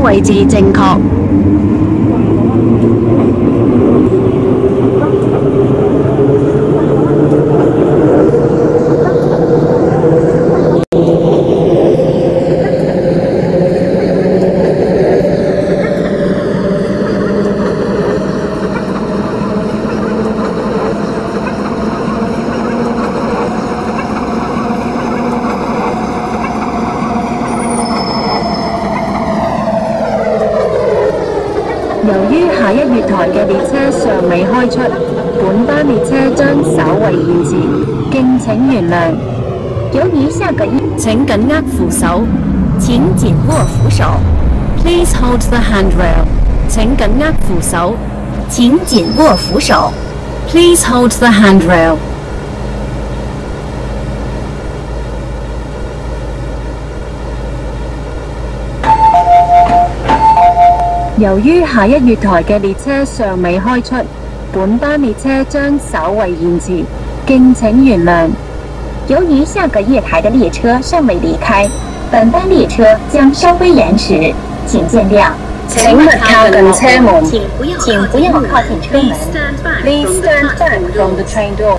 位置正确。由於下一月台嘅列車尚未開出，本班列車將稍為延遲，敬請原諒。由於下個請緊握扶手，請緊握扶手。Please hold the handrail。請緊握扶手，請緊握扶手。Please hold the handrail。由於下一月台嘅列車尚未開出，本班列車將稍為延遲，敬請原諒。由於下個月台的列車尚未離開，本班列車將稍微延遲，請見諒。請勿靠近車門，請不要靠近車門。Please stand back from the train door。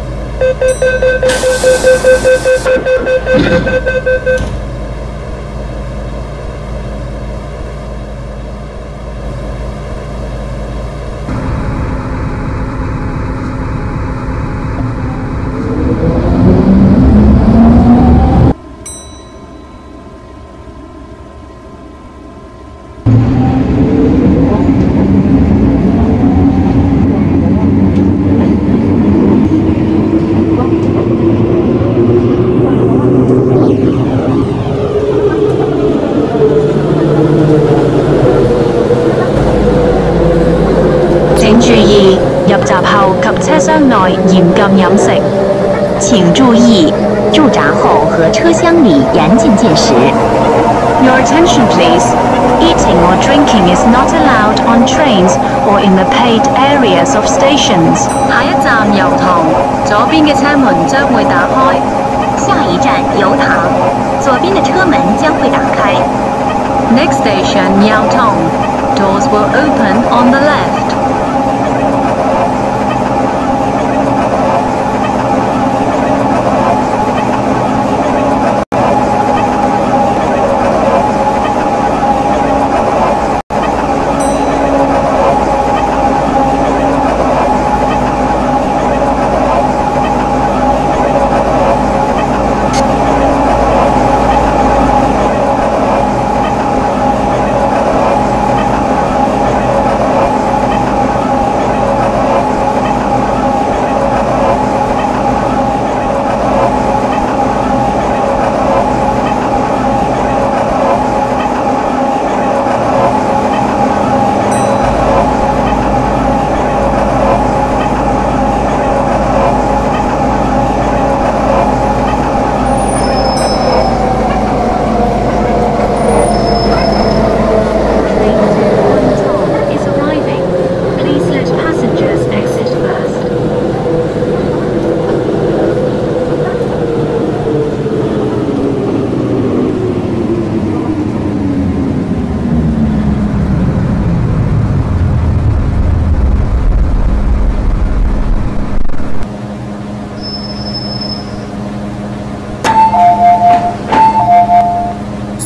注意，入閘後及車廂內嚴禁飲食。請注意，入閘後和車廂裏嚴禁進食。Your attention, please. Eating or drinking is not allowed on trains or in the paid areas of stations. 下一站油塘，左邊嘅車門將會打開。下一站油塘，左邊的車門將會打開。Next station, Yaotong. Doors will open on the left.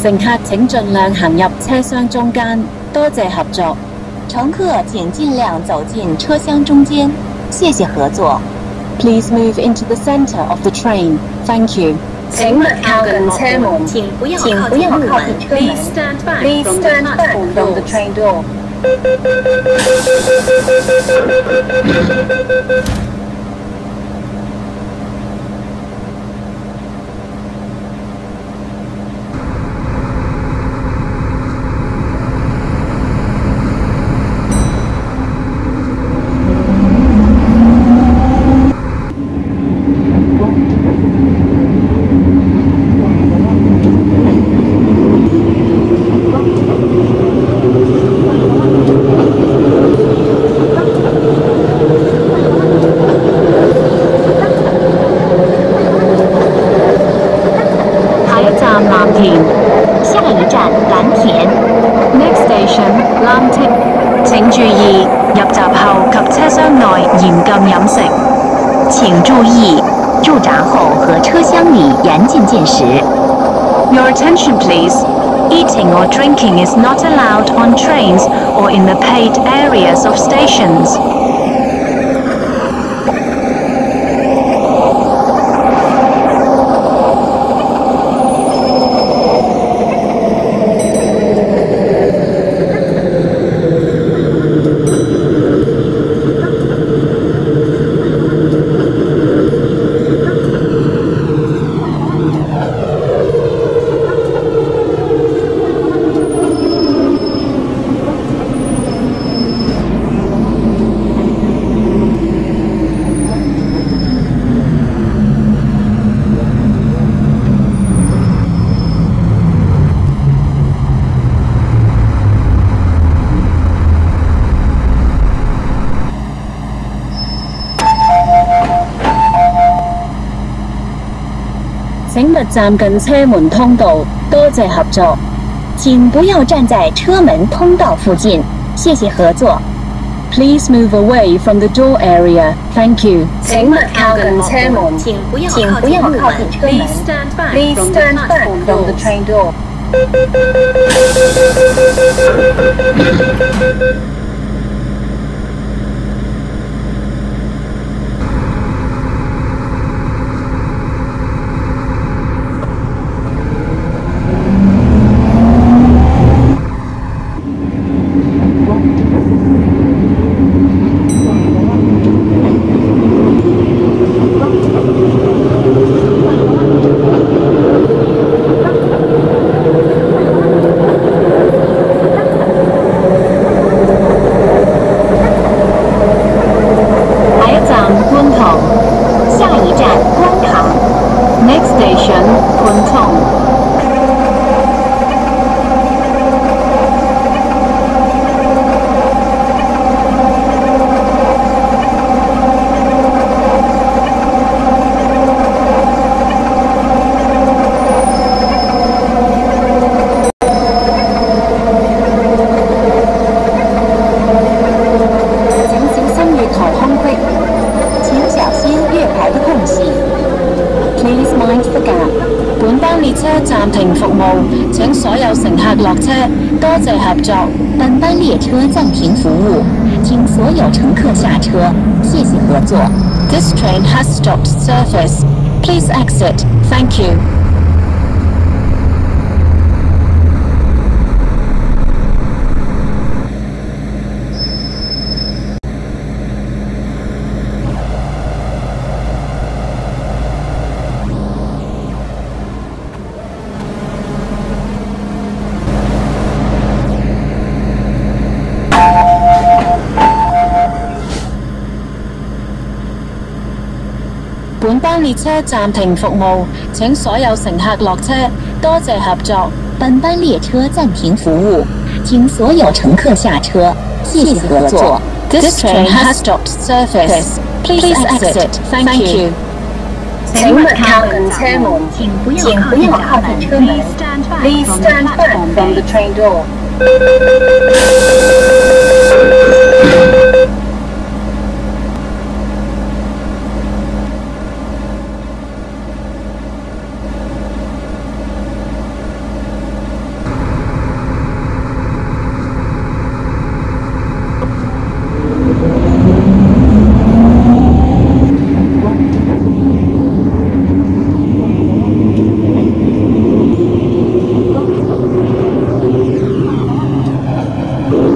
乘客請盡量行入車廂中間，多謝合作。乘客請盡量走進車廂中間，謝謝合作。Please move into the center of the train. Thank you. 請勿靠近車門，請不要靠近車門。Please stand back from the train door. station 藍鐵。請注意，入閘後及車廂內嚴禁飲食。請注意，入閘後和車廂裡嚴禁進食。Your attention, please. Eating or drinking is not allowed on trains or in the paid areas of stations. 请勿站近车门通道，多谢合作。请不要站在车门通道附近，谢谢合作。Please move away from the door area. Thank you. 请勿靠近车門，请不要靠近车门。Please stand back from the train door. 下一站观塘。Next station, 觀塘。Please mind the gap. 本班列車暫停服務，請所有乘客落車，多謝合作。本班列車暫停服務，請所有乘客下車，謝謝合作。This train has stopped service. Please exit. Thank you. 本班列車暫停服務，請所有乘客落車，多謝合作。本班列車暫停服務，請所有乘客下車，謝謝合作。This train has stopped service. Please exit. Thank you. 請勿靠近車門，請不要靠近車門。Please stand back from the train door. 请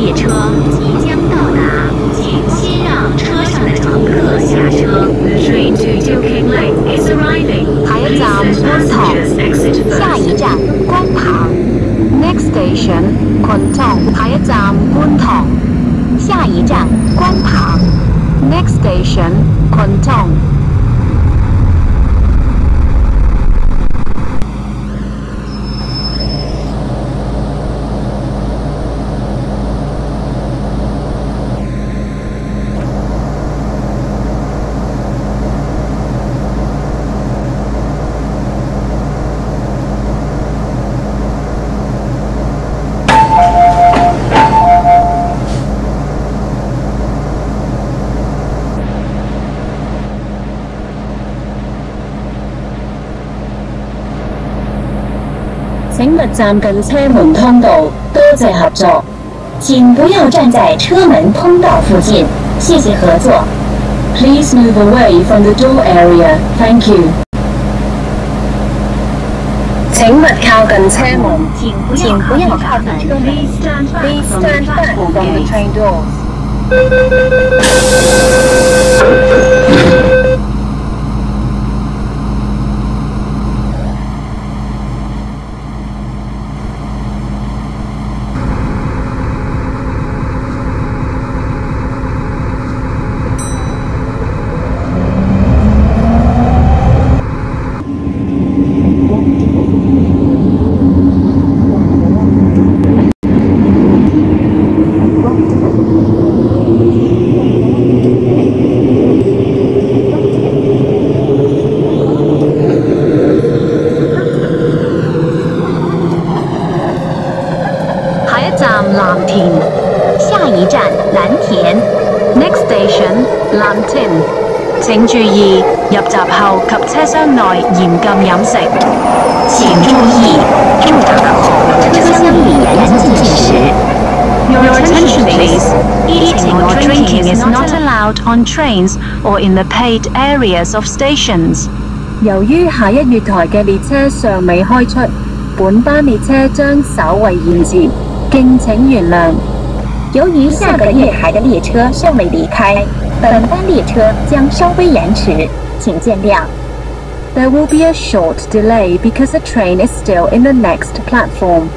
列车即将到达，请先让车上的乘客下车。The train to Tokyo Lake is arriving. 下一站觀塘，下一站觀塘。Next station 群塘，下一站觀塘，下一站觀塘。Next station 群塘。請勿站近車門通道，多謝合作。請不要站在車門通道附近，謝謝合作。Please move away from the door area. Thank you. 請勿靠近車門，請不要靠近車門。Please stand back from the train doors. 藍田，下一站藍田。Next station 藍田。請注意，入閘後及車廂內嚴禁飲食。請注意，入閘後車廂裡嚴禁進食。Your attention please. Eating or drinking is not allowed on trains or in the paid areas of stations. 由於下一月台嘅列車尚未開出，本班列車將稍為延遲，敬請原諒。由於下個月台的列車尚未離開，本班列車將稍微延遲，請見諒。There will be a short delay because the train is still in the next platform.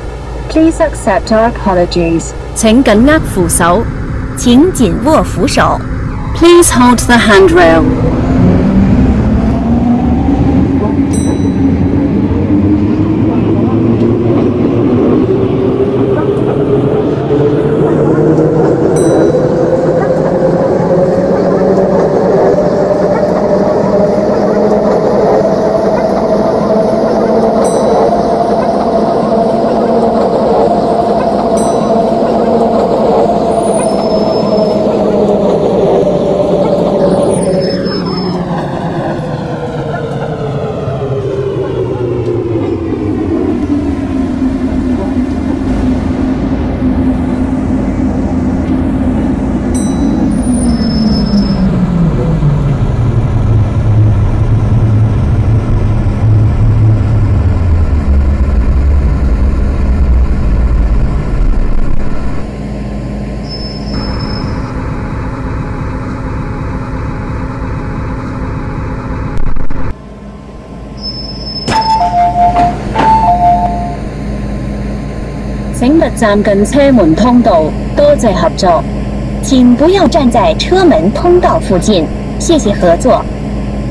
Please accept our apologies. 請緊握扶手，請緊握扶手。Please hold the handrail. 請勿站近車門通道，多謝合作。請不要站在車門通道附近，謝謝合作。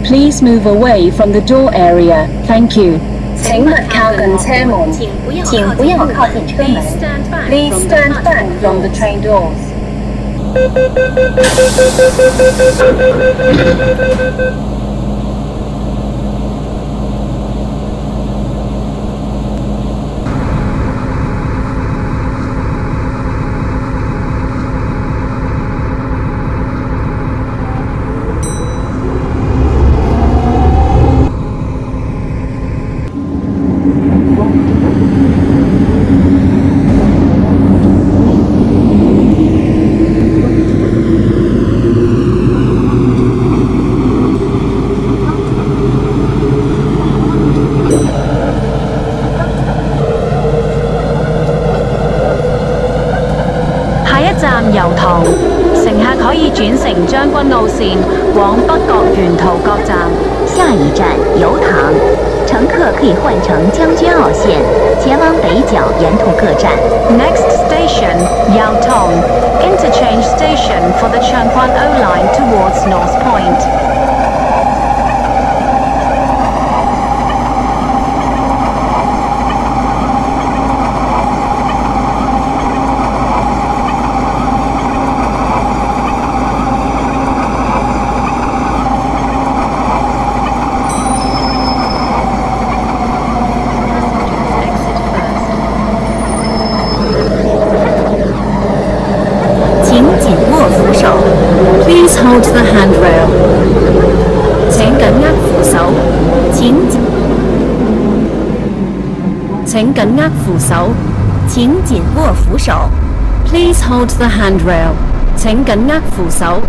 Please move away from the door area. Thank you. 請勿靠近車門，請不要靠近車門。Please stand back from the train doors. 請路線往北角沿途各站。下一站油塘，乘客可以换乘将军澳线前往北角沿途各站。Next station, Yaotong. Interchange station for the Changguan O line towards North Point. ，Please hold the handrail. 請緊握扶手。請緊握扶手。請緊握扶手。Please hold the handrail. 請緊握扶手。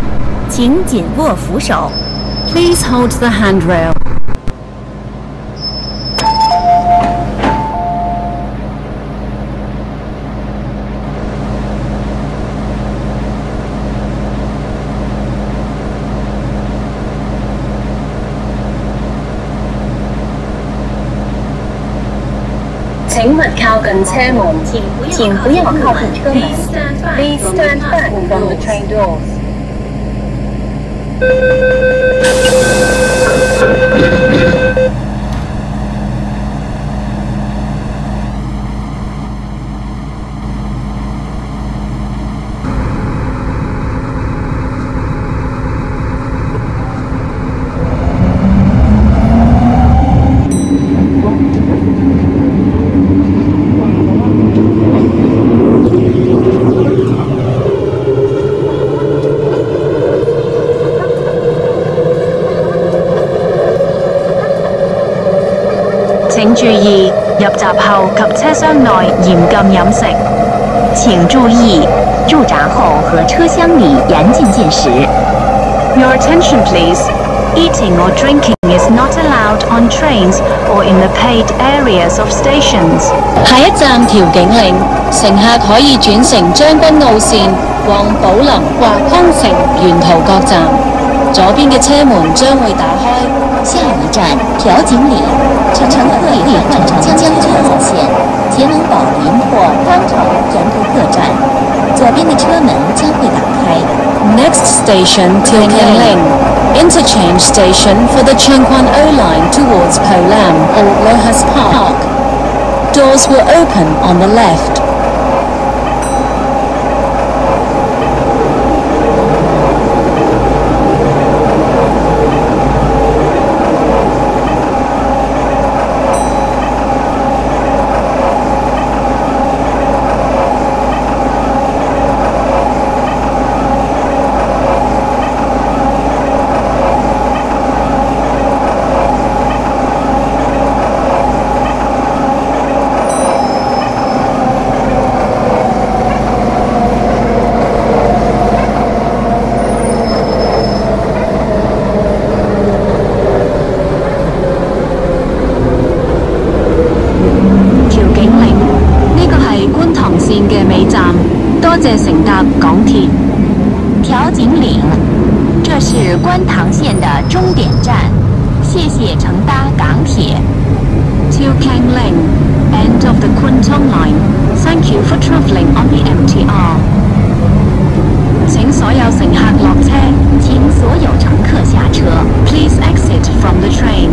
請緊握扶手。Please hold the handrail. 請勿靠近車門，請不要靠近車門。Please stand back from the train doors. 請注意，入閘後及車廂內嚴禁飲食。請注意，入閘後和車廂裡嚴禁進食。Your attention please. Eating or drinking is not allowed on trains or in the paid areas of stations. 下一站調景嶺，乘客可以轉乘將軍澳線往寶林或康城沿途各站。左邊嘅車門將會打開。下一站調景嶺，乘客可以轉乘將軍澳線前往寶林或康城沿途各站。左邊的車門將會打開。Next station, Tilling Interchange station for the Changguan O line towards Po Lam or Lohas Park. Doors will open on the left. 多謝乘搭港鐵。調景嶺，這是觀塘線的終點站，謝謝乘搭港鐵。Till Kang Leng, end of the Kwun Tong line. Thank you for travelling on the MTR. 請所有乘客落車。請所有乘客下車。Please exit from the train.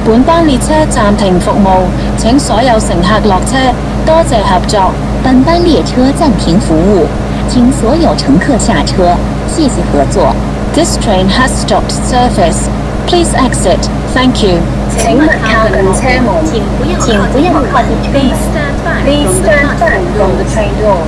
本班列車暫停服務，請所有乘客落車，多謝合作。本班列車暫停服務，請所有乘客下車，謝謝合作。This train has stopped service. Please exit. Thank you. 請勿靠近車門，請不要靠近車門。Please stand back from the train door.